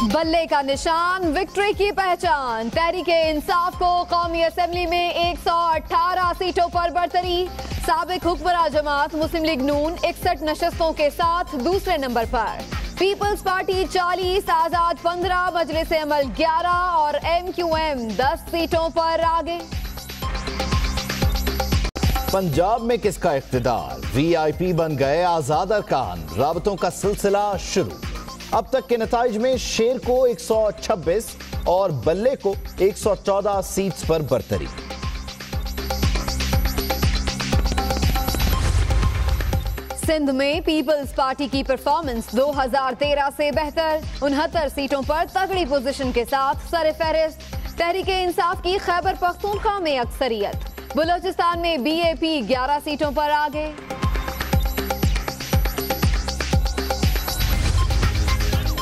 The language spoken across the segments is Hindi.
बल्ले का निशान, विक्ट्री की पहचान। तहरीक-ए-इंसाफ को कौमी असेंबली में 118 सीटों पर बरतरी। साबिक हुक्मरान जमात मुस्लिम लीग नून 61 नशस्तों के साथ दूसरे नंबर पर। पीपल्स पार्टी 40, आजाद 15, मजलिस अमल 11 और MQM 10 सीटों पर आगे। पंजाब में किसका इख्तिदार? VIP बन गए आजाद अरकान। राबतों का सिलसिला शुरू। अब तक के नताइज में शेर को 126 और बल्ले को 114 सीट्स पर बरतरी। सिंध में पीपल्स पार्टी की परफॉर्मेंस 2013 से बेहतर। 69 सीटों पर तगड़ी पोजीशन के साथ सर-ए-फहरिस्त। तहरीक-ए-इंसाफ की खैबर पख्तूनख्वा में अक्सरियत। बलोचिस्तान में BAP 11 सीटों पर आगे।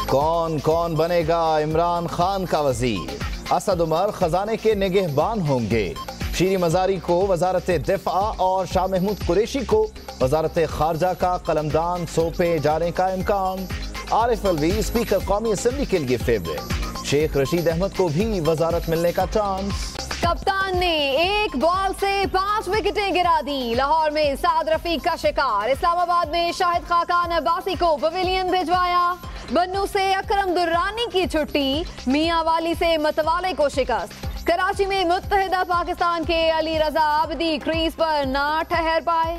कौन कौन बनेगा इमरान खान का वजीर? असद उमर खजाने के निगहबान होंगे। शीरी मजारी को वजारत दिफा और शाह महमूद कुरैशी को वजारत खारजा का कलमदान सौंपे जाने का इम्कान। आरिफ अलवी स्पीकर कौमी असेंबली के लिए फेवरेट। शेख रशीद अहमद को भी वजारत मिलने का चांस। कप्तान ने एक बॉल से 5 विकेटें गिरा दी। लाहौर में साद रफीक का शिकार। इस्लामाबाद में शाहिद खाकान अब्बासी को पवेलियन भिजवाया। बन्नू से अकरम दुर्रानी की छुट्टी। मियां वाली से मतवाले को शिकस्त। कराची में मुत्तहिदा पाकिस्तान के अली रजा आबदी क्रीज पर ना ठहर पाए।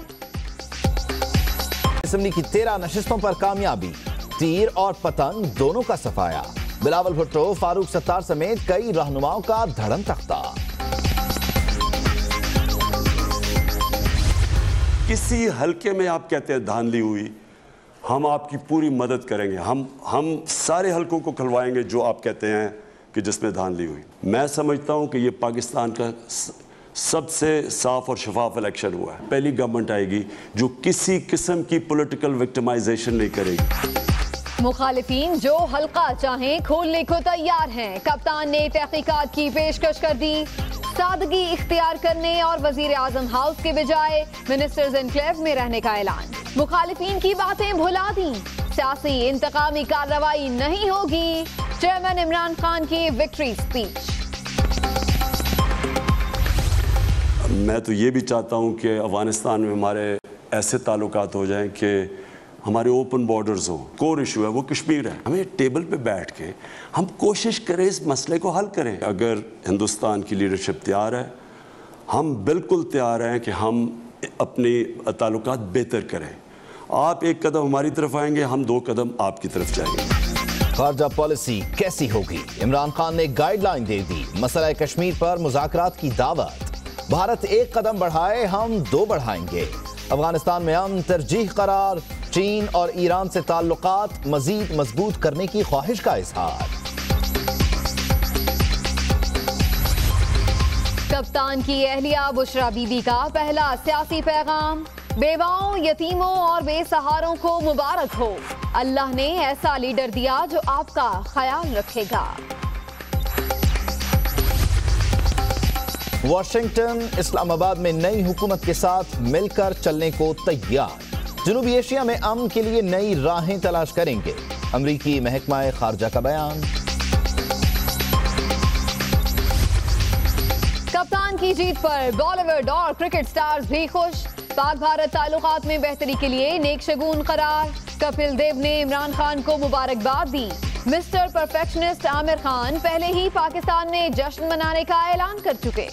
असेंबली की 13 नशिस्तों पर कामयाबी। तीर और पतंग दोनों का सफाया। बिलावल भुट्टो, फारूक सत्तार समेत कई रहनुमाओं का धड़म तख्ता। किसी हलके में आप कहते हैं धांधली हुई, हम आपकी पूरी मदद करेंगे। हम सारे हलकों को खुलवाएंगे जो आप कहते हैं कि जिसमें धांधली हुई। मैं समझता हूं कि ये पाकिस्तान का सबसे साफ और शफाफ इलेक्शन हुआ है। पहली गवर्नमेंट आएगी जो किसी किस्म की पॉलिटिकल विक्टिमाइजेशन नहीं करेगी। मुखालिफिन जो हल्का चाहें खोलने को तैयार हैं। कप्तान ने तहकीकात की पेशकश कर दी। सादगी इख्तियार करने और वजीर आजम हाउस के बजाय मिनिस्टर्स एनक्लेव में रहने का ऐलान। मुखालिफिन की बातें भुला दी। सियासी इंतकामी कार्रवाई नहीं होगी। चेयरमैन इमरान खान की विक्ट्री स्पीच। मैं तो ये भी चाहता हूँ कि अफगानिस्तान में हमारे ऐसे ताल्लुकात हो जाएं कि हमारे ओपन बॉर्डर्स हो। कोर इशू है वो कश्मीर है। हमें टेबल पे बैठ के हम कोशिश करें इस मसले को हल करें। अगर हिंदुस्तान की लीडरशिप तैयार है, हम बिल्कुल तैयार हैं कि हम अपने ताल्लुकात बेहतर करें। आप एक कदम हमारी तरफ आएंगे, हम 2 कदम आपकी तरफ जाएंगे। खारजा पॉलिसी कैसी होगी? इमरान खान ने गाइडलाइन दे दी। मसला कश्मीर पर मुज़ाकरात की दावत। भारत 1 कदम बढ़ाए, हम 2 बढ़ाएंगे। अफगानिस्तान में अमन तरजीह करार। चीन और ईरान से ताल्लुकात मजीद मजबूत करने की ख्वाहिश का इजहार। कप्तान की अहलिया बुशरा बीबी का पहला सियासी पैगाम। बेवाओं, यतीमों और बेसहारों को मुबारक हो। अल्लाह ने ऐसा लीडर दिया जो आपका ख्याल रखेगा। वाशिंगटन इस्लामाबाद में नई हुकूमत के साथ मिलकर चलने को तैयार। जनूबी एशिया में अमन के लिए नई राहें तलाश करेंगे। अमरीकी महकमा खारजा का बयान। कप्तान की जीत पर बॉलीवुड और क्रिकेट स्टार्स भी खुश। पाक भारत ताल्लुकात में बेहतरी के लिए नेक शगुन करार। कपिल देव ने इमरान खान को मुबारकबाद दी। मिस्टर परफेक्शनिस्ट आमिर खान पहले ही पाकिस्तान में जश्न मनाने का ऐलान कर चुके।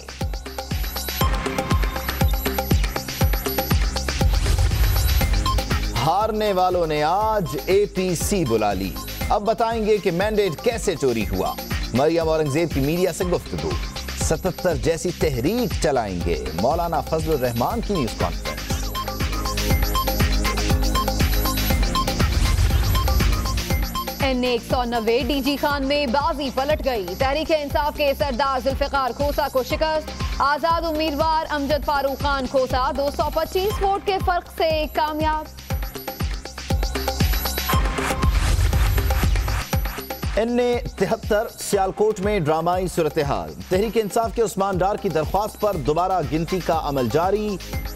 हारने वालों ने आज APC बुला ली। अब बताएंगे कि मैंडेट कैसे चोरी हुआ। मरियम औरंगजेब की मीडिया से गुफ्तगू। 77 जैसी तहरीक चलाएंगे। मौलाना फजलुर रहमान की news conference. NA-190 DG Khan में बाजी पलट गई। तहरीक-ए-इंसाफ के सरदार जुल्फिकार खोसा को शिकस्त। आजाद उम्मीदवार अमजद फारूक खान खोसा 225 वोट के फर्क से कामयाब। NA-73 सियालकोट में ड्रामाई सूरत हाल। तहरीक इंसाफ के उस्मान डार की दरख्वास्त पर दोबारा गिनती का अमल जारी।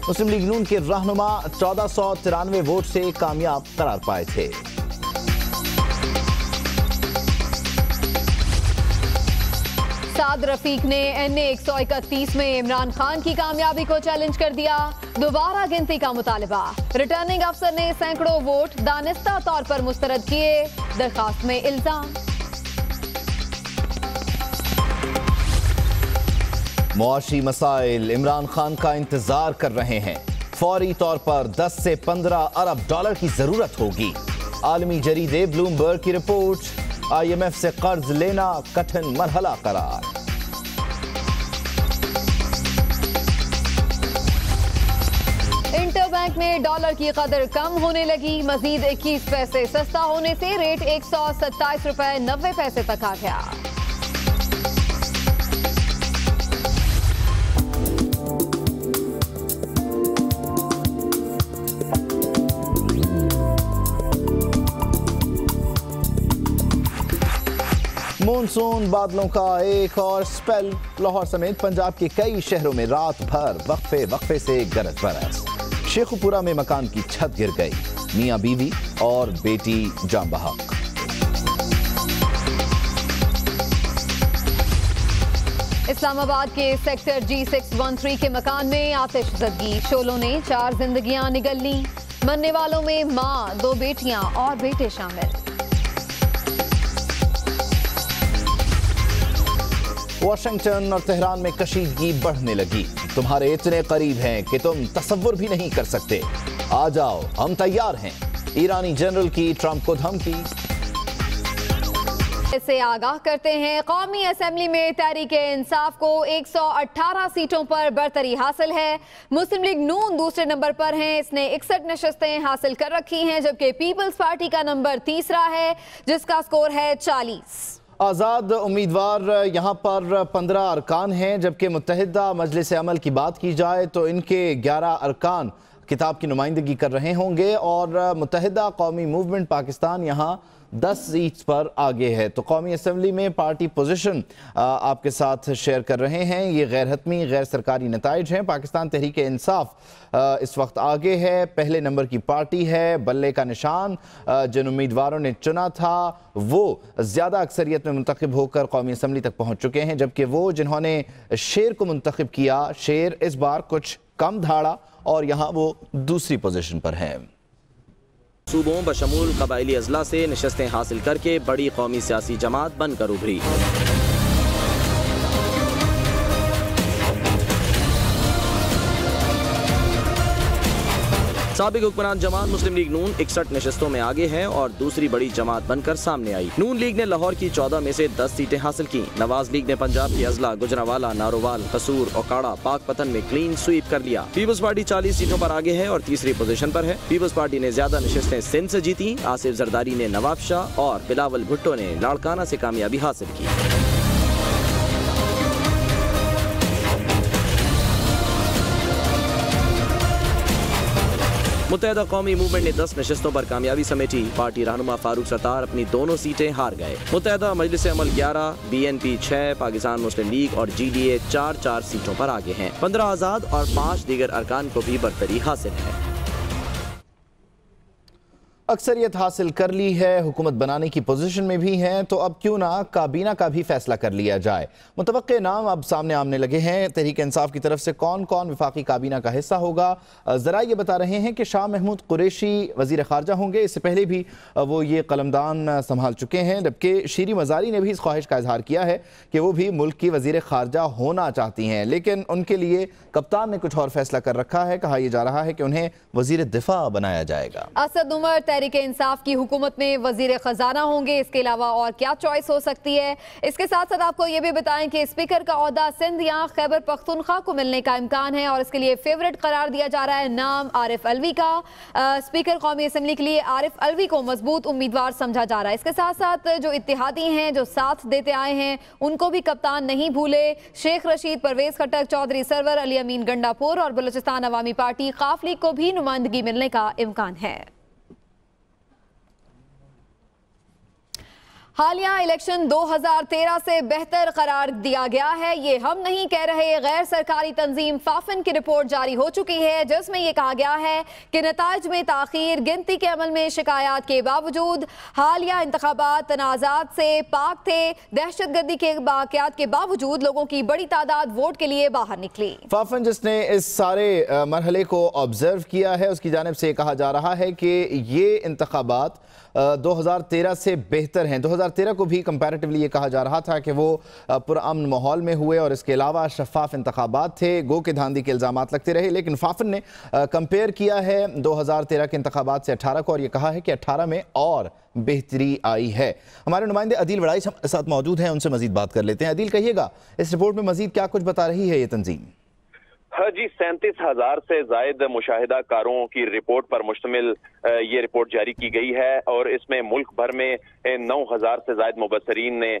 मुस्लिम लीग नून के रहनुमा 1493 वोट से कामयाब करार पाए थे। साद रफीक ने NA 131 में इमरान खान की कामयाबी को चैलेंज कर दिया। दोबारा गिनती का मुतालबा। रिटर्निंग अफसर ने सैकड़ों वोट दानिस्ता तौर पर मुस्तरद किए। दरखास्त में इल्जाम। मुआशी मसाइल इमरान खान का इंतजार कर रहे हैं। फौरी तौर पर 10 से 15 अरब डॉलर की जरूरत होगी। आलमी जरीदे ब्लूमबर्ग की रिपोर्ट। IMF से कर्ज लेना कठिन मरहला करार। इंटरबैंक में डॉलर की कदर कम होने लगी। मजीद 21 पैसे सस्ता होने से रेट 127 रुपए 90 पैसे तक आ गया। मॉनसून बादलों का एक और स्पेल। लाहौर समेत पंजाब के कई शहरों में रात भर वक्फे से गरज बरस। शेखुपुरा में मकान की छत गिर गई। मियां बीवी और बेटी जान बहक। इस्लामाबाद के सेक्टर G613 के मकान में आतिशज़दगी। शोलों ने 4 जिंदगियां निगल ली। मरने वालों में मां, 2 बेटियां और बेटे शामिल। वाशिंगटन और तेहरान में कशीदगी बढ़ने लगी। तुम्हारे इतने करीब हैं कि तुम तसव्वुर भी नहीं कर सकते। आ जाओ, हम तैयार हैं। ईरानी जनरल की ट्रंप को धमकी। से आगाह करते हैं, कौमी असेंबली में तहरीक-ए-इंसाफ को 118 सीटों पर बरतरी हासिल है। मुस्लिम लीग नून दूसरे नंबर पर है। इसने 61 नशस्तें हासिल कर रखी हैं, जबकि पीपल्स पार्टी का नंबर तीसरा है, जिसका स्कोर है 40। आज़ाद उम्मीदवार यहाँ पर 15 अरकान हैं, जबकि मुत्तहिदा मजलिस अमल की बात की जाए तो इनके 11 अरकान किताब की नुमाइंदगी कर रहे होंगे और मुत्तहिदा कौमी मूवमेंट पाकिस्तान यहाँ 10 सीट्स पर आगे है। तो कौमी असेंबली में पार्टी पोजीशन आपके साथ शेयर कर रहे हैं। ये गैर हतमी गैर सरकारी नताइज हैं। पाकिस्तान तहरीक-ए-इंसाफ इस वक्त आगे है, पहले नंबर की पार्टी है। बल्ले का निशान जिन उम्मीदवारों ने चुना था वो ज़्यादा अक्सरियत में मुंतखब होकर कौमी असेंबली तक पहुँच चुके हैं, जबकि वो जिन्होंने शेर को मुंतखब किया, शेर इस बार कुछ कम धाड़ा और यहाँ वो दूसरी पोजीशन पर है। सूबों बशमूल कबायली अजला से नशस्तें हासिल करके बड़ी कौमी सियासी जमात बनकर उभरी। साबिक हुक्मरान जमात मुस्लिम लीग नून 61 नशस्तों में आगे है और दूसरी बड़ी जमात बनकर सामने आई। नून लीग ने लाहौर की 14 में से 10 सीटें हासिल की। नवाज लीग ने पंजाब की अजला गुजरावाला, नारोवाल, कसूर, ओकाड़ा, पाकपतन में क्लीन स्वीप कर लिया। पीपल्स पार्टी 40 सीटों पर आगे है और तीसरी पोजीशन पर है। पीपल्स पार्टी ने ज्यादा नशस्तें सिंध से जीती। आसिफ जरदारी ने नवाबशाह और बिलावल भुट्टो ने लाड़काना से कामयाबी हासिल की। मुत्तहिदा कौमी मूवमेंट ने 10 नशस्तों पर कामयाबी समेटी। पार्टी रहनुमा फारूक सत्तार अपनी दोनों सीटें हार गए। मुत्तहिदा मजलिस अमल 11, BNP 6, पाकिस्तान मुस्लिम लीग और GDA 4 सीटों पर आगे हैं। 15 आज़ाद और 5 दीगर अरकान को भी बरतरी हासिल है। अक्सरियत हासिल कर ली है, हुकूमत बनाने की पोजीशन में भी हैं, तो अब क्यों ना काबीना का भी फैसला कर लिया जाए। मुतवक्के नाम अब सामने आने लगे हैं। तहरीक इंसाफ की तरफ से कौन कौन वफाकी काबीना का हिस्सा होगा, ज़रा ये बता रहे हैं कि शाह महमूद कुरैशी वज़ीर ख़ारजा होंगे। इससे पहले भी वो ये कलमदान संभाल चुके हैं, जबकि शीरी मज़ारी ने भी इस ख्वाहिश का इजहार किया है कि वो भी मुल्क की वज़ीर ख़ारजा होना चाहती हैं, लेकिन उनके लिए कप्तान ने कुछ और फैसला कर रखा है। कहा यह जा रहा है कि उन्हें वज़ीर दिफा बनाया जाएगा। असद उमर तहरीक इंसाफ की हुकूमत में वजीर खजाना होंगे। इसके अलावा और क्या चॉइस हो सकती है। इसके साथ साथ आपको ये भी बताएं कि स्पीकर का ओहदा सिंध या खैबर पख्तूनख्वा को मिलने का इम्कान है और इसके लिए फेवरेट करार दिया जा रहा है नाम आरिफ अलवी का। स्पीकर कौमी असेंबली के लिए आरिफ अलवी को मजबूत उम्मीदवार समझा जा रहा है। इसके साथ साथ जो इत्तेहादी हैं, जो साथ देते आए हैं, उनको भी कप्तान नहीं भूले। शेख रशीद, परवेज खटक, चौधरी सरवर, अली अमीन गंडापुर और बलूचिस्तान अवामी पार्टी काफ लीग को भी नुमाइंदगी मिलने का इम्कान है। हालिया इलेक्शन 2013 से बेहतर करार दिया गया है। ये हम नहीं कह रहे, गैर सरकारी तंजीम फाफिन की रिपोर्ट जारी हो चुकी है, जिसमें यह कहा गया है कि नताइज में ताखीर, गिनती के अमल में शिकायत के बावजूद हालिया इंतखाबात तनाज़ात से पाक थे। दहशतगर्दी के वाक़यात के बावजूद लोगों की बड़ी तादाद वोट के लिए बाहर निकली। फाफिन जिसने इस सारे मरहले को ऑब्जर्व किया है, उसकी जानिब से कहा जा रहा है कि ये इंतखाबात 2013 से बेहतर हैं। 2013 को भी कंपैरेटिवली ये कहा जा रहा था कि वो पुरअमन माहौल में हुए और इसके अलावा शफाफ इंतखाबात थे। गो के धांधी के इल्ज़ामात लगते रहे, लेकिन फाफिन ने कंपेयर किया है 2013 के इंतखाबात से 18 को और ये कहा है कि 18 में और बेहतरी आई है। हमारे नुमाइंदे अदील वड़ाइच हमारे साथ मौजूद हैं, उनसे मजीद बात कर लेते हैं। अदील, कहिएगा इस रिपोर्ट में मजीद क्या कुछ बता रही है ये तंजीम? हाँ जी, 37,000 से जायद मुशाहिदाकारों की रिपोर्ट पर मुश्तमिल ये रिपोर्ट जारी की गई है और इसमें मुल्क भर में 9,000 से जायद मुबसरीन ने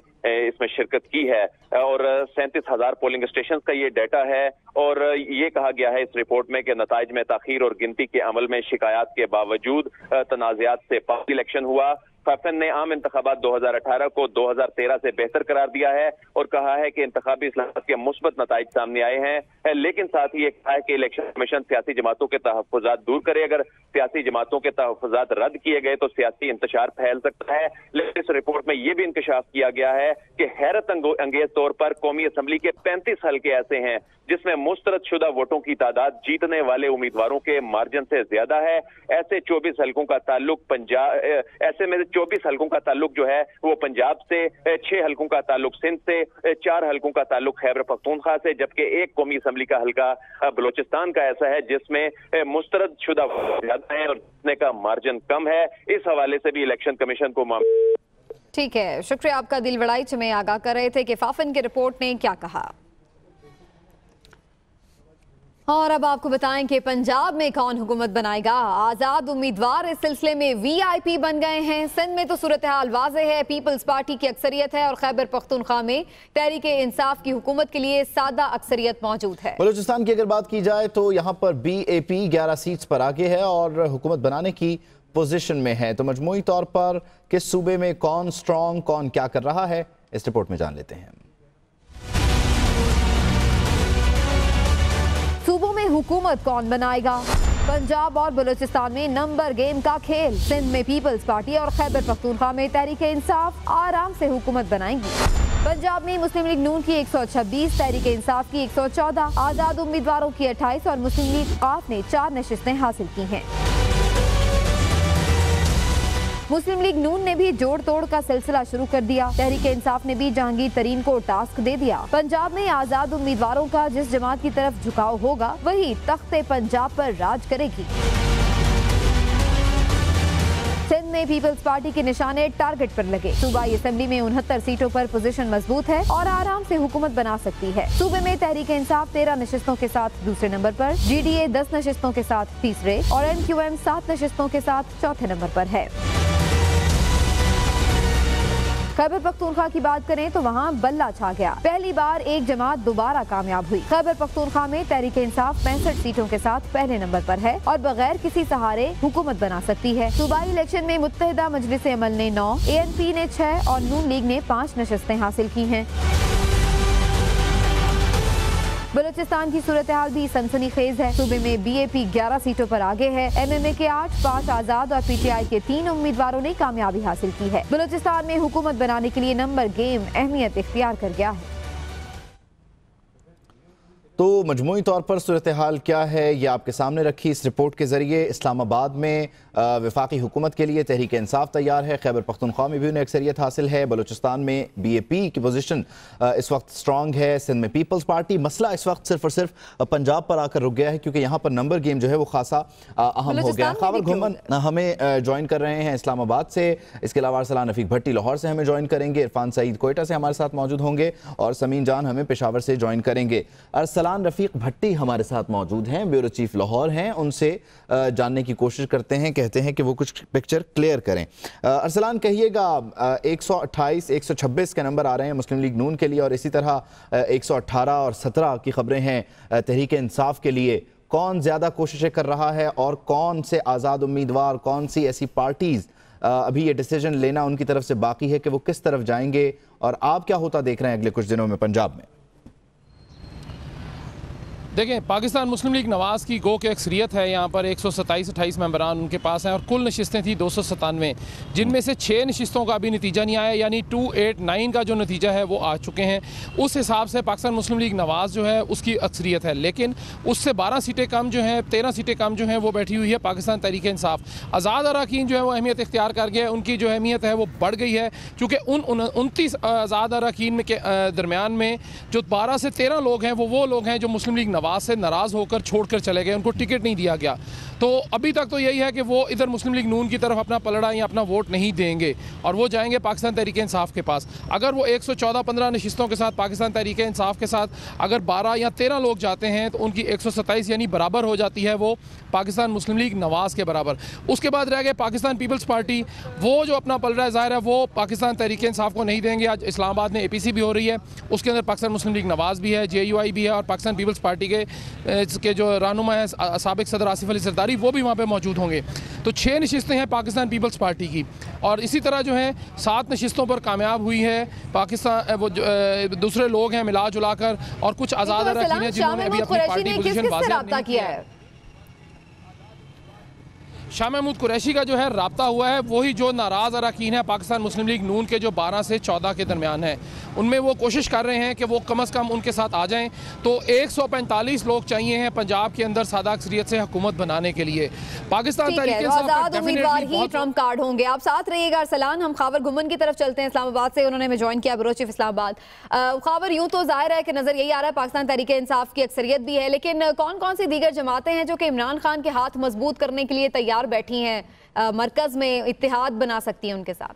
इसमें शिरकत की है और 37,000 पोलिंग स्टेशन का ये डाटा है। और ये कहा गया है इस रिपोर्ट में कि नताइज में ताखीर और गिनती के अमल में शिकायत के बावजूद तनाज़ात से पाक इलेक्शन हुआ। फाफिन ने आम इंतखाबात 2018 को 2013 से बेहतर करार दिया है और कहा है कि इंतखाबी इस्लाहात के मुस्बत नताइज सामने आए हैं, लेकिन साथ ही ये कहा है कि इलेक्शन कमीशन सियासी जमातों के तहफ़्फ़ुज़ात दूर करे। अगर सियासी जमातों के तहफ़्फ़ुज़ात रद्द किए गए तो सियासी इंतशार फैल सकता है। लेकिन इस रिपोर्ट में यह भी इंकशाफ किया गया है कि हैरत अंगेज तौर पर कौमी असम्बली के 35 हल्के ऐसे हैं जिसमें मुस्तरद शुदा वोटों की तादाद जीतने वाले उम्मीदवारों के मार्जिन से ज्यादा है। ऐसे 24 हल्कों का ताल्लुक ऐसे में 24 हल्कों का ताल्लुक जो है वो पंजाब से, 6 हल्कों का ताल्लुक सिंध से, 4 हल्कों का ताल्लुक खैबर पख्तूनख्वा से, जबकि एक कौमी असम्बली का हल्का बलोचिस्तान का ऐसा है जिसमें मुस्तरद शुदा ज्यादा है और जीतने का मार्जिन कम है। इस हवाले से भी इलेक्शन कमीशन को ठीक है, शुक्रिया आपका। दिल वड़ाइच में आगाह कर रहे थे कि फाफिन की रिपोर्ट ने क्या कहा। और अब आपको बताएं कि पंजाब में कौन हुकूमत बनाएगा। आजाद उम्मीदवार इस सिलसिले में वीआईपी बन गए हैं। सिंध में तो सूरत हाल वाज़ेह है, पीपल्स पार्टी की अक्सरियत है और खैबर पख्तूनख्वा में तहरीक इंसाफ की हुकूमत के लिए सादा अक्सरियत मौजूद है। बलूचिस्तान की अगर बात की जाए तो यहाँ पर बीएपी 11 सीट्स पर आगे है और हुकूमत बनाने की पोजीशन में है। तो मजमूई तौर पर किस सूबे में कौन स्ट्रॉन्ग, कौन क्या कर रहा है, इस रिपोर्ट में जान लेते हैं। सूबों में हुकूमत कौन बनाएगा? पंजाब और बलूचिस्तान में नंबर गेम का खेल। सिंध में पीपल्स पार्टी और खैबर पख्तूनख्वा में तहरीक इंसाफ आराम से हुकूमत बनाएंगी। पंजाब में मुस्लिम लीग नून की 126, तहरीक इंसाफ की 114, आजाद उम्मीदवारों की 28 और मुस्लिम लीग काफ ने 4 नशिस्तें हासिल की हैं। मुस्लिम लीग नून ने भी जोड़ तोड़ का सिलसिला शुरू कर दिया। तहरीक इंसाफ ने भी जहांगीर तरीन को टास्क दे दिया। पंजाब में आजाद उम्मीदवारों का जिस जमात की तरफ झुकाव होगा वही तख्ते पंजाब पर राज करेगी। सिंध में पीपल्स पार्टी के निशाने टारगेट पर लगे। सूबाई असेंबली में 69 सीटों पर पोजीशन मजबूत है और आराम से हुकूमत बना सकती है। सूबे में तहरीक इंसाफ 13 नशिस्तों के साथ दूसरे नंबर पर, GDA 10 नशिस्तों के साथ तीसरे और MQM 7 नशिस्तों के साथ चौथे नंबर पर है। खैबर पख्तूनख्वा की बात करें तो वहाँ बल्ला छा गया। पहली बार एक जमात दोबारा कामयाब हुई। खैबर पख्तूनख्वा में तहरीक इंसाफ 65 सीटों के साथ पहले नंबर पर है और बगैर किसी सहारे हुकूमत बना सकती है। सूबाई इलेक्शन में मुत्तहिदा मजलिस अमल ने 9, ANP ने 6 और नून लीग ने 5 नशिस्तें हासिल की हैं। बलूचिस्तान की सूरत हाल भी सनसनीखेज है। सूबे में बीएपी 11 सीटों पर आगे है। MMA के 8, 5 आजाद और PTI के 3 उम्मीदवारों ने कामयाबी हासिल की है। बलूचिस्तान में हुकूमत बनाने के लिए नंबर गेम अहमियत इख्तियार कर गया है। तो मजमूई तौर पर सूरत हाल क्या है ये आपके सामने रखी इस रिपोर्ट के जरिए। इस्लामाबाद में वफाकी हुकूमत के लिए तहरीक इंसाफ तैयार है। खैबर पख्तूनख्वा में भी उन्हें अक्सरियत हासिल है। बलूचिस्तान में BAP की पोजीशन इस वक्त स्ट्रॉन्ग है। सिंध में पीपल्स पार्टी। मसला इस वक्त सिर्फ और सिर्फ पंजाब पर आकर रुक गया है क्योंकि यहाँ पर नंबर गेम जो है वो खासा अहम हो गया है। खबर घुमन हमें ज्वाइन कर रहे हैं इस्लामाबाद से। इसके अलावा अरसलान रफीक भट्टी लाहौर से हमें ज्वाइन करेंगे। इरफान सईद कोयटा से हमारे साथ मौजूद होंगे और समीन जान हमें पेशावर से ज्वाइन करेंगे। अरसलान रफीक भट्टी हमारे साथ मौजूद हैं, ब्यूरो चीफ लाहौर हैं। उनसे जानने की कोशिश करते हैं, कहते हैं कि वो कुछ पिक्चर क्लियर करें। अरसलान, कहिएगा 128, 126 के नंबर आ रहे हैं मुस्लिम लीग नून के लिए और इसी तरह 118 और 17 की खबरें हैं तहरीक इंसाफ के लिए। कौन ज़्यादा कोशिशें कर रहा है और कौन से आज़ाद उम्मीदवार, कौन सी ऐसी पार्टीज़ अभी ये डिसीजन लेना उनकी तरफ से बाकी है कि वो किस तरफ जाएंगे, और आप क्या होता देख रहे हैं अगले कुछ दिनों में पंजाब में? देखें, पाकिस्तान मुस्लिम लीग नवाज़ की गो के अक्सरियत है यहाँ पर 127-28 मेंबरान उनके पास हैं और कुल नशिस्तें थी 297, जिनमें से 6 नशिस्तों का अभी नतीजा नहीं आया, यानी 289 का जो नतीजा है वो आ चुके हैं। उस हिसाब से पाकिस्तान मुस्लिम लीग नवाज़ जो है उसकी अक्सरियत है, लेकिन उससे 12 सीटें कम जो हैं, 13 सीटें कम जो हैं वो बैठी हुई है पाकिस्तान तहरीक इंसाफ। आज़ाद अरकान जो है वो अहमियत इख्तियार कर गया है, उनकी जो अहमियत है वो बढ़ गई है, क्योंकि उन 29 आज़ाद अरकान के दरमियान में जो 12 से 13 लोग हैं वो लोग हैं जो मुस्लिम लीग नवाज़ से नाराज़ होकर छोड़कर चले गए, उनको टिकट नहीं दिया गया। तो अभी तक तो यही है कि वो इधर मुस्लिम लीग नून की तरफ अपना पलड़ा या अपना वोट नहीं देंगे और वो जाएंगे पाकिस्तान तहरीक इंसाफ के पास। अगर वो 114-15 नशिस्तों के साथ पाकिस्तान तहरीक इंसाफ के साथ अगर 12 या 13 लोग जाते हैं तो उनकी 127 यानी बराबर हो जाती है वो पाकिस्तान मुस्लिम लीग नवाज़ के बराबर। उसके बाद रह गए पाकिस्तान पीपल्स पार्टी, वो जो अपना पलड़ा ज़ाहिर है वो पाकिस्तान तहरीक इंसाफ को नहीं देंगे। आज इस्लामाबाद में APC भी हो रही है, उसके अंदर पाकिस्तान मुस्लिम लीग नवाज़ भी है, JUI भी है और पाकिस्तान पीपल्स पार्टी के जो रहनुमा है साबिक सदर आसिफ अली जरदारी वो भी वहाँ पे मौजूद होंगे। तो 6 नशिस्तें हैं पाकिस्तान पीपल्स पार्टी की, और इसी तरह जो है 7 नशिस्तों पर कामयाब हुई है पाकिस्तान वो दूसरे लोग हैं मिला जुला कर, और कुछ आज़ाद अरकान हैं जिन्होंने अभी अपनी पार्टी पोजीशन वाज़ेह किया है। शाह महमूद कुरैशी का जो है राब्ता हुआ है वही जो नाराज़ अरकान है पाकिस्तान मुस्लिम लीग नून के जो 12 से 14 के दरमियान है, उनमें वो कोशिश कर रहे हैं कि वो कम से कम उनके साथ आ जाएं। तो 145 लोग चाहिए हैं पंजाब के अंदर सादा अक्सरियत से हुकूमत बनाने के लिए। पाकिस्तान आज़ाद उम्मीदवार ही ट्रम्प कार्ड होंगे। आप साथ रहिएगा अरसलान। हम खावर गुमन की तरफ चलते हैं, इस्लामाबाद से उन्होंने हमें ज्वाइन किया, ब्यूरो चीफ इस्लामाबाद। खावर, यूँ तो जाहिर है कि नजर यही आ रहा है पाकिस्तान तहरीक इंसाफ की अक्सरियत भी है, लेकिन कौन कौन सी दीगर जमातें हैं जो कि इमरान खान के हाथ मजबूत करने के लिए तैयार बैठी हैं, मरकज में इत्तेहाद बना सकती हैं उनके साथ?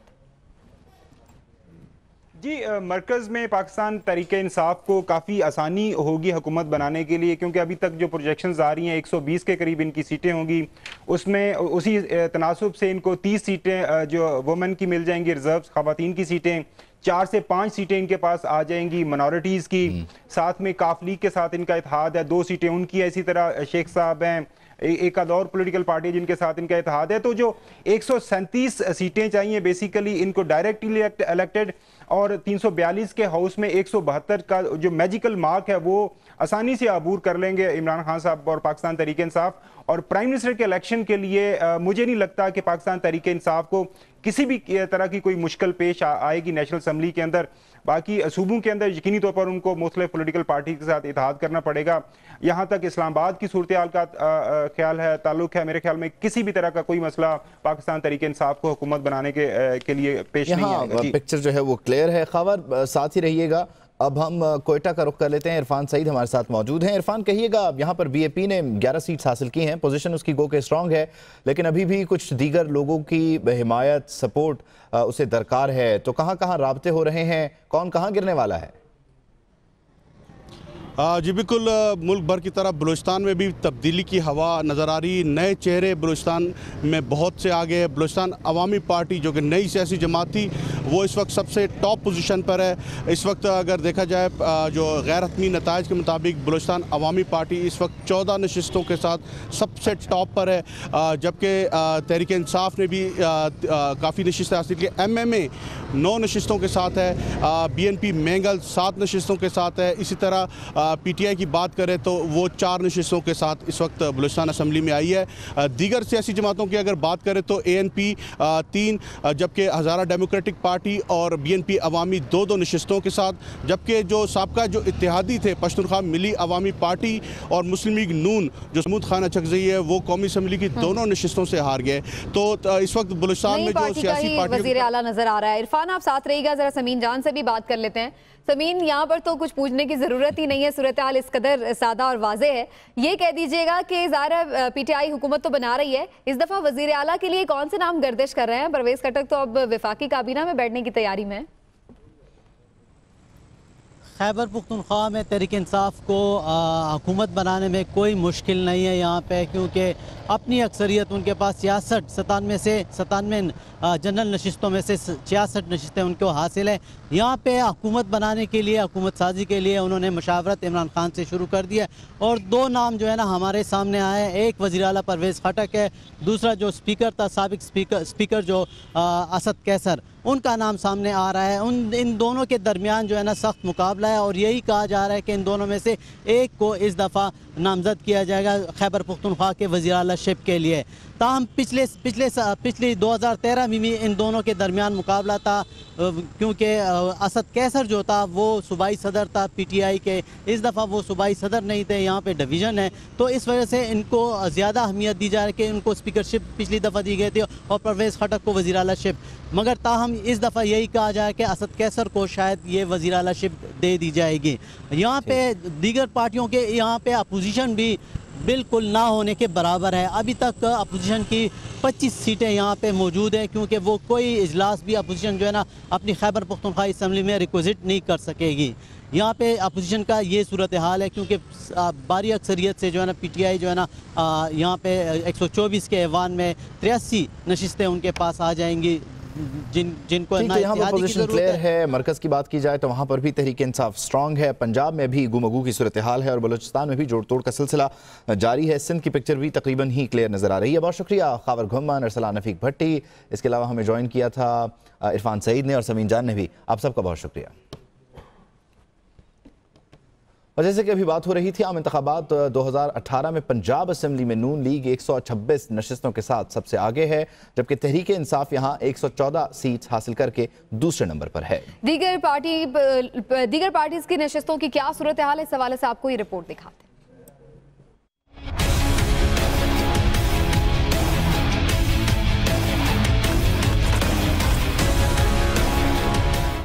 जी, मरकज़ में पाकिस्तान तहरीक इंसाफ को काफ़ी आसानी होगी हुकूमत बनाने के लिए, क्योंकि अभी तक जो प्रोजेक्शंस आ रही हैं 120 के करीब इनकी सीटें होंगी, उसमें उसी तनासुब से इनको 30 सीटें जो वुमेन की मिल जाएंगी, रिजर्व ख़वातीन की सीटें 4 से 5 सीटें इनके पास आ जाएंगी माइनॉरिटीज़ की। साथ में काफ लीग के साथ इनका इत्तेहाद है, 2 सीटें उनकी है। इसी तरह शेख साहब हैं, एक आध और पॉलिटिकल पार्टी जिनके साथ इनका इत्तेहाद है। तो जो 137 सीटें चाहिए बेसिकली इनको डायरेक्टली इलेक्टेड, और 342 के हाउस में 172 का जो मैजिकल मार्क है वो आसानी से अबूर कर लेंगे इमरान खान साहब और पाकिस्तान तहरीक इंसाफ। और प्राइम मिनिस्टर के इलेक्शन के लिए मुझे नहीं लगता कि पाकिस्तान तहरीक इंसाफ को किसी भी तरह की कोई मुश्किल पेश आएगी नेशनल असम्बली के अंदर। बाकी सूबों के अंदर यकीनी तौर पर उनको मुख्तलिफ पॉलिटिकल पार्टी के साथ इत्तेहाद करना पड़ेगा। यहाँ तक इस्लामाबाद की सूरत हाल का ख्याल है, ताल्लुक है, मेरे ख्याल में किसी भी तरह का कोई मसला पाकिस्तान तहरीक इंसाफ को हुकूमत बनाने के लिए पेश नहीं आएगा। पिक्चर जो है वो क्लियर है। खबर साथ ही रहिएगा। अब हम कोयटा का रुख कर लेते हैं। इरफान सईद हमारे साथ मौजूद हैं। इरफान, कहिएगा, यहाँ पर BAP ने 11 सीट्स हासिल की हैं, पोजीशन उसकी गो के स्ट्रांग है, लेकिन अभी भी कुछ दीगर लोगों की हिमायत सपोर्ट उसे दरकार है। तो कहाँ कहाँ राब्ते हो रहे हैं, कौन कहाँ गिरने वाला है? जी बिल्कुल, मुल्क भर की तरह बलूचिस्तान में भी तब्दीली की हवा नज़र आ रही। नए चेहरे बलूचिस्तान में बहुत से आगे है। बलूचिस्तान अवामी पार्टी जो कि नई सियासी जमात थी वो इस वक्त सबसे टॉप पोजीशन पर है। इस वक्त अगर देखा जाए जो गैर हतमी नताइज के मुताबिक बलूचिस्तान अवामी पार्टी इस वक्त 14 नशिस्तों के साथ सबसे टॉप पर है, जबकि तहरीक इंसाफ ने भी काफ़ी नशिस्तें हासिल की। MMA 9 नशिस्तों के साथ है, BNP मैंगल 7 नशिस्तों के साथ है। इसी तरह PTI की बात करें तो वो 4 नशिस्तों के साथ इस वक्त बलूचिस्तान असम्बली में आई है। दीगर सियासी जमातों की अगर बात करें तो ANP 3, जबकि हज़ारा डेमोक्रेटिक पार्टी और BNP अवामी 2 नशिस्तों के साथ, जबकि जो साबका जो इत्तेहादी थे पश्तूनख्वा मिली अवामी पार्टी और मुस्लिम लीग नून जो महमूद खान अचकज़ई है वो कौमी असम्बली की 2 नशिस्तों से हार गए। तो इस वक्त बलूचिस्तान में जो सियासी पार्टी वज़ीर आला नजर आ रहा है। इरफान, आप साथ रहिएगा, जरा समीन जान से भी बात कर लेते हैं। समीन, यहाँ पर तो कुछ पूछने की जरूरत ही नहीं है, सूरत हाल इस कदर सादा और वाज़े है। ये कह दीजिएगा कि ज़ाहिर PTI हुकूमत तो बना रही है, इस दफ़ा वज़ीर आला के लिए कौन से नाम गर्दिश कर रहे हैं? परवेज़ खट्टक तो अब वफाकी काबीना में बैठने की तैयारी में है। खैबर पख्तूनख्वा में तहरीक इंसाफ को हुकूमत बनाने में कोई मुश्किल नहीं है यहाँ पे, क्योंकि अपनी अक्सरियत उनके पास 97 जनरल नशिस्तों में से 66 नशिस्तें उनको हासिल है। यहाँ पे हुकूमत बनाने के लिए, हुकूमत साजी के लिए उन्होंने मशावरत इमरान खान से शुरू कर दिया और दो नाम जो है ना हमारे सामने आए हैं। एक वज़ीर आला परवेज़ खटक है, दूसरा जो स्पीकर था साबिक स्पीकर जो असद कैसर, उनका नाम सामने आ रहा है। इन दोनों के दरमियान जो है ना सख्त मुकाबला है और यही कहा जा रहा है कि इन दोनों में से एक को इस दफ़ा नामज़द किया जाएगा खैबर पख्तूनख्वा के वज़ीर आलाशिप के लिए। ताहम पिछली 2013 में भी इन दोनों के दरमियान मुकाबला था, क्योंकि असद कैसर जो था वो सूबाई सदर था PTI के, इस दफ़ा वो सूबाई सदर नहीं थे, यहाँ पे डिवीज़न है, तो इस वजह से इनको ज़्यादा अहमियत दी जा रही है कि इनको स्पीकरशिप पिछली दफ़ा दी गई थी और परवेज़ खटक को वज़ीर आलाशिप। मगर ताहम इस दफ़ा यही कहा जाए कि असद कैसर को शायद ये वज़ीर आलाशिप दे दी जाएगी। यहाँ पे दीगर पार्टियों के यहाँ पे अपोजिशन भी बिल्कुल ना होने के बराबर है। अभी तक अपोजिशन की 25 सीटें यहाँ पे मौजूद हैं, क्योंकि वो कोई इजलास भी अपोजिशन जो है ना अपनी खैबर पख्तूनख्वा असम्बली में रिक्वेस्ट नहीं कर सकेगी। यहाँ पे अपोजिशन का ये सूरत हाल है, क्योंकि भारी अक्सरियत से जो है ना PTI जो है ना यहाँ पे 124 के ऐवान में 83 नशिस्तें उनके पास आ जाएंगी, जिनको यहाँ पर पोजीशन क्लियर है। मरकज़ की बात की जाए तो वहाँ पर भी तहरीक इंसाफ स्ट्रॉन्ग है, पंजाब में भी गुमगू की सूरत हाल है और बलूचिस्तान में भी जोड़ तोड़ का सिलसिला जारी है। सिंध की पिक्चर भी तकरीबन ही क्लियर नज़र आ रही है। बहुत शुक्रिया खावर घुम्मन, अरसलान नफीक भट्टी, इसके अलावा हमें ज्वाइन किया था इरफान सईद ने और समीन जान ने भी। आप सबका बहुत शुक्रिया। और जैसे कि अभी बात हो रही थी, आम इंतखाबात 2018 में पंजाब असेंबली में नून लीग 126 नशिस्तों के साथ सबसे आगे है, जबकि तहरीक इंसाफ यहां 114 सीट हासिल करके दूसरे नंबर पर है। दीगर पार्टीज की नशिस्तों की क्या सूरत हाल है, इस हवाले से आपको ये रिपोर्ट दिखाते हैं।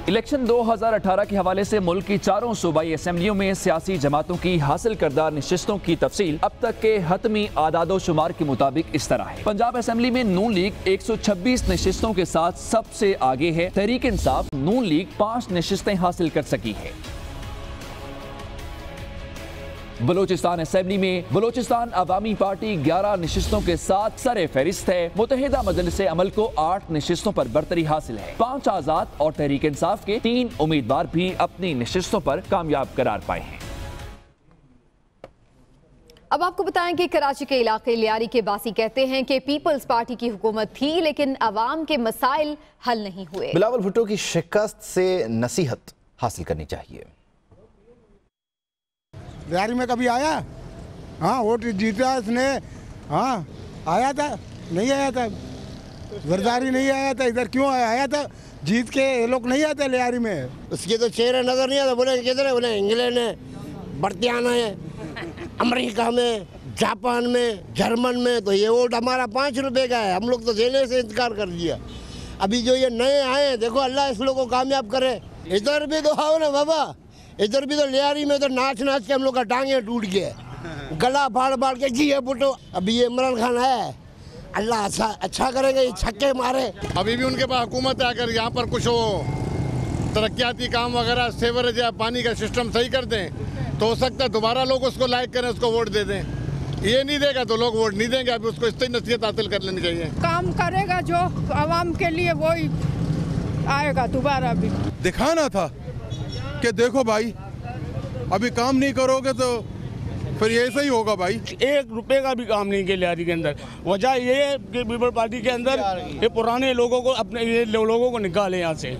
इलेक्शन 2018 के हवाले से मुल्क की चारों सूबाई असेंबलियों में सियासी जमातों की हासिल करदा नशिस्तों की तफसील अब तक के हतमी आदादो शुमार के मुताबिक इस तरह है। पंजाब असेंबली में नून लीग 126 नशिस्तों के साथ सबसे आगे है। तहरीक इंसाफ नून लीग 5 नशिस्तें हासिल कर सकी है। बलोचिस्तान असेंबली में बलोचिस्तान अवामी पार्टी 11 नशिस्तों के साथ सरे फहरिस्त है। मुत्तहिदा मजलिस अमल को 8 नशिस्तों पर बरतरी हासिल है। 5 आजाद और तहरीक इंसाफ के 3 उम्मीदवार भी अपनी नशिस्तों पर कामयाब करार पाए हैं। अब आपको बताएं कि कराची के इलाके लियारी के बासी कहते हैं कि पीपल्स पार्टी की हुकूमत थी, लेकिन अवाम के मसाइल हल नहीं हुए। बिलावल भुट्टो की शिकस्त से नसीहत हासिल करनी चाहिए। लियारी में कभी आया? हाँ, वोट जीता इसने। हाँ, आया था? नहीं आया था। जरदारी नहीं आया था। इधर क्यों आया था? जीत के ये लोग नहीं आते लियारी में। उसके तो चेहरे नजर नहीं आता। बोले किधर है? बोले इंग्लैंड है, बर्तियाना है, अमेरिका में, जापान में, जर्मन में। तो ये वोट हमारा 5 रुपए का है, हम लोग तो देने से इनकार कर दिया। अभी जो ये नए आए हैं, देखो अल्लाह इस लोग को कामयाब करे। इधर भी तो आओ ना बाबा, इधर भी तो लियारी में तो नाच नाच के हम लोग का टांगे टूट गए, गला फाड़ फाड़ के जी है बुटो। अभी ये इमरान खान है, अल्लाह अच्छा करेगा, ये छक्के मारे। अभी भी उनके पास हुकूमत है, अगर यहाँ पर कुछ हो तरक्याती काम वगैरह, सेवरेज या पानी का सिस्टम सही कर दें तो हो सकता है दोबारा लोग उसको लाइक करें, उसको वोट दे दें। ये नहीं देगा तो लोग वोट नहीं देंगे। अभी उसको इतनी नसीहत हासिल कर लेनी चाहिए। काम करेगा जो आवाम के लिए, वही आएगा दोबारा भी। दिखाना था कि देखो भाई, अभी काम नहीं करोगे तो फिर ऐसा ही होगा भाई। 1 रुपए का भी काम नहीं किया लियारी के अंदर। वजह ये है कि पीपल पार्टी के अंदर ये पुराने लोगों को, अपने ये लोगों को निकाले यहाँ से।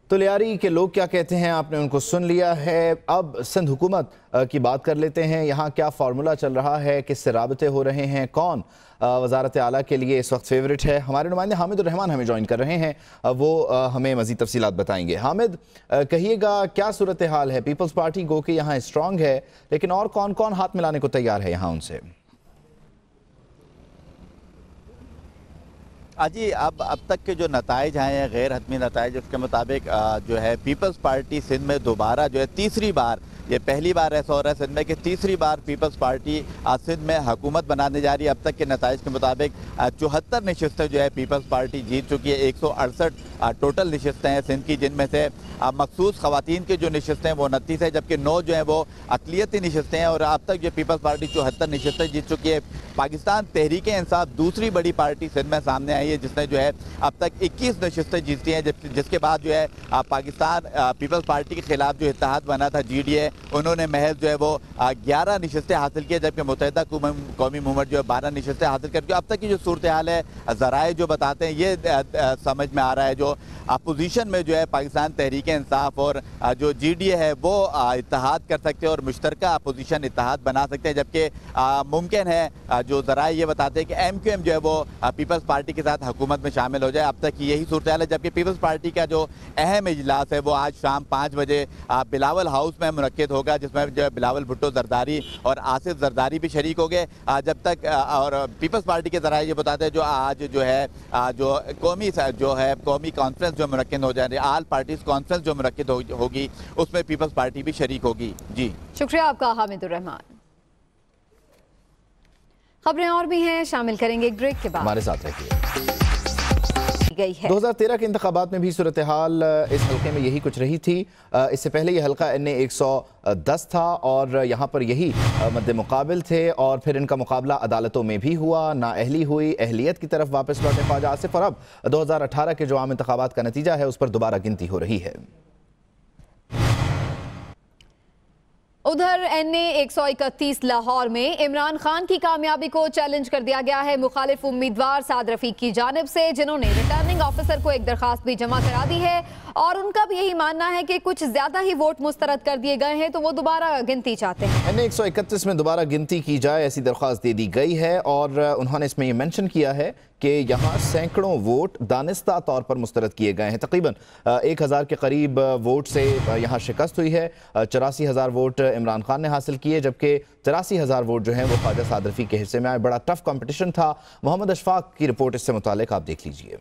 तो लियारी के लोग क्या कहते हैं आपने उनको सुन लिया है। अब सिंध हुकूमत की बात कर लेते हैं। यहाँ क्या फार्मूला चल रहा है, किससे राबते हो रहे हैं, कौन वजारत आला के लिए इस वक्त फेवरेट है। हमारे नुमाइंदे हामिद उर रहमान हमें ज्वाइन कर रहे हैं, वो हमें मज़ीद तफसीलात बताएंगे। हामिद, कहिएगा क्या सूरत हाल है? पीपल्स पार्टी गो के यहाँ स्ट्रॉन्ग है, लेकिन और कौन कौन हाथ मिलाने को तैयार है यहाँ उनसे? जी अब तक के जो नताइज आए हैं गैर हतमी नताइज, उसके मुताबिक जो है पीपल्स पार्टी सिंध में दोबारा जो है तीसरी बार, ये पहली बार ऐसा हो रहा है सिंध में कि तीसरी बार पीपल्स पार्टी सिंध में हुकूमत बनाने जा रही है। अब तक के नताइज के मुताबिक 74 नशिस्तें जो है पीपल्स पार्टी जीत चुकी है। 168 टोटल नशिस्तें हैं सिंध की, जिनमें से मखसूस ख़वातीन की जो नशिस्तें हैं वो 29 है, जबकि 9 जो है वो अक़लियती नशिस्तें हैं। और अब तक जो पीपल्स पार्टी 74 नशिस्तें जीत चुकी है। पाकिस्तान तहरीक इंसाफ दूसरी बड़ी पार्टी सिंध में सामने आई है, जिसने जो है अब तक 21 नशिस्तें जीती हैं, जिसके बाद जो है पाकिस्तान पीपल्स पार्टी के खिलाफ जो इत्तेहाद बना था GDA, उन्होंने महज जो है वो 11 नशिस्तें हासिल की, जबकि मुत्तहिदा कौमी मूवमेंट जो है 12 नशिस्तें हासिल करके अब तक की जो सूरत हाल है ज़राए जो बताते हैं ये समझ में आ रहा है जो अपोजिशन में जो है पाकिस्तान तहरीक इंसाफ और जो GDA है वो इत्तेहाद कर सकते हैं और मुश्तरका अपोजिशन इत्तेहाद बना सकते हैं, जबकि मुमकिन है जो ज़राए ये बताते हैं कि MQM जो है वो पीपल्स पार्टी के साथ हुकूमत में शामिल हो जाए। अब तक यही सूरत हाल है, जबकि पीपल्स पार्टी का जो अहम इजलास है वो आज शाम 5 बजे बिलावल हाउस में मुनक्किद होगा, जिसमें जो है बिलावल भुट्टो जरदारी और आसिफ जरदारी भी शरीक हो गए। जब तक और पीपल्स पार्टी के ज़राए ये बताते हैं जो आज जो है जो कौमी कॉन्फ्रेंस जो मुनक्किद हो जाए, ऑल पार्टीज कॉन्फ्रेंस जो मुनक्किद होगी, उसमें पीपल्स पार्टी भी शरीक होगी। जी शुक्रिया आपका हामिदुर रहमान। खबरें और भी हैं, शामिल करेंगे एक ब्रेक के बाद, हमारे साथ रहिए। गई है 2013 के इंतखाबात में भी सूरत हाल इस हल्के में यही कुछ रही थी। इससे पहले ये हल्का NA 110 था और यहाँ पर यही मद्दे मुकाबिल थे, और फिर इनका मुकाबला अदालतों में भी हुआ, नाअहली हुई, अहलियत की तरफ वापस लौटे ख्वाजा आसिफ, और अब 2018 के जो आम इंतखाबात का नतीजा है उस पर दोबारा गिनती हो रही है। उधर NA 131 लाहौर में इमरान खान की कामयाबी को चैलेंज कर दिया गया है मुखालिफ उम्मीदवार साद रफीक की जानिब से, जिन्होंने रिटर्निंग ऑफिसर को एक दरखास्त भी जमा करा दी है और उनका भी यही मानना है कि कुछ ज्यादा ही वोट मुस्तरद कर दिए गए हैं, तो वो दोबारा गिनती चाहते हैं। NA 131 में दोबारा गिनती की जाए ऐसी दरख्वास्त दे दी गई है, और उन्होंने इसमें ये मेंशन किया है कि यहाँ सैकड़ों वोट दानिस्ता तौर पर मुस्तरद किए गए हैं। तकरीबन 1000 के करीब वोट से यहाँ शिकस्त हुई है। 84,000 वोट इमरान खान ने हासिल किए, जबकि 83,000 वोट जो हैं वो ख्वाजा साद रफीक के हिस्से में आए। बड़ा टफ कंपटीशन था। मोहम्मद अशफाक की रिपोर्ट इससे मुतालिक आप देख लीजिए।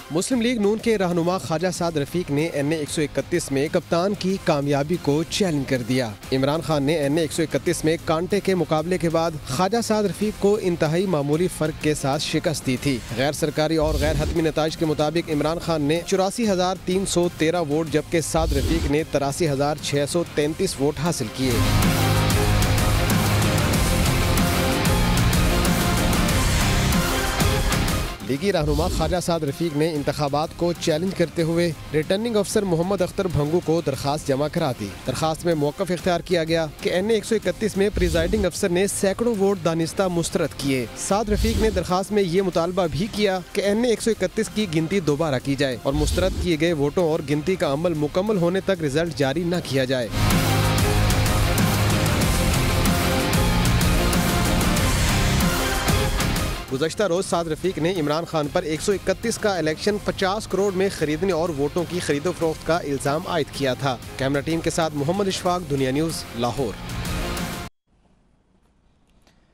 मुस्लिम लीग नून के रहनुमा ख्वाजा साद रफीक ने NA 131 में कप्तान की कामयाबी को चैलेंज कर दिया। इमरान खान ने NA 131 में कांटे के मुकाबले के बाद ख्वाजा साद रफीक को इंतहाई मामूली फर्क के साथ शिकस्त दी थी। गैर सरकारी और गैर हतमी नताइज के मुताबिक इमरान खान ने 84,313 वोट, जबकि साद रफीक ने 83,633 वोट हासिल किए। लीगी रहनुमा ख्वाजा साद रफीक ने इंतखाबात को चैलेंज करते हुए रिटर्निंग अफसर मोहम्मद अख्तर भंगू को दरखास्त जमा करा दी। दरखास्त में मौक़िफ़ इख्तियार किया गया कि NA 131 में प्रिजाइडिंग अफसर ने सैकड़ों वोट दानिस्ता मुस्तरद किए। साद रफीक ने दरखास्त में ये मुतालबा भी किया कि NA 131 की गिनती दोबारा की जाए और मुस्तरद किए गए वोटों और गिनती का अमल मुकम्मल होने तक रिजल्ट जारी न किया जाए। गुज़श्ता रोज साद रफीक ने इमरान खान पर 131 का इलेक्शन 50 करोड़ में खरीदने और वोटों की खरीदो फरोख्त का इल्ज़ाम आयद किया था। कैमरा टीम के साथ मोहम्मद इशफाक, दुनिया न्यूज़, लाहौर।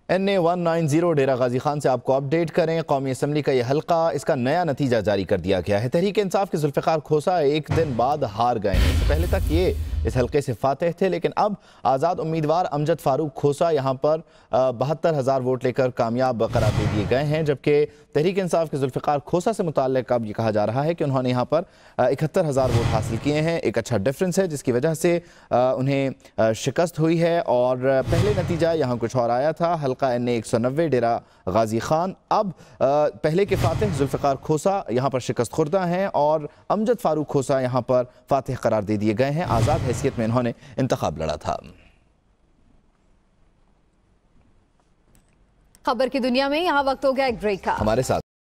NA 190 डेरा गाजी खान से आपको अपडेट करें। कौमी असम्बली का यह हल्का, इसका नया नतीजा जारी कर दिया गया है। तहरीक इंसाफ के जुल्फ़िकार खोसा एक दिन बाद हार गए हैं। इससे पहले तक ये इस हल्के से फातेह थे, लेकिन अब आज़ाद उम्मीदवार अमजद फारूक खोसा यहाँ पर 72,000 वोट लेकर कामयाब करार दे दिए गए हैं, जबकि तहरीक इंसाफ के जुल्फ़िकार खोसा से मुताल्लिक अब ये कहा जा रहा है कि उन्होंने यहाँ पर 71,000 वोट हासिल किए हैं। एक अच्छा डिफरेंस है, जिसकी वजह से उन्हें शिकस्त हुई है। और पहले नतीजा यहाँ कुछ और आया था। हल्का NA 190 डेरा गाजी खान अब पहले के फातेह जुल्फ़िकार खोसा यहाँ पर शिकस्त खुर्दा हैं और अमजद फारूक खोसा यहाँ पर फातेह करार दे दिए गए हैं। आज़ाद हैसियत में इन्होंने इंतखाब लड़ा था। खबर की दुनिया में यहाँ वक्त हो गया एक ब्रेक का। हमारे साथ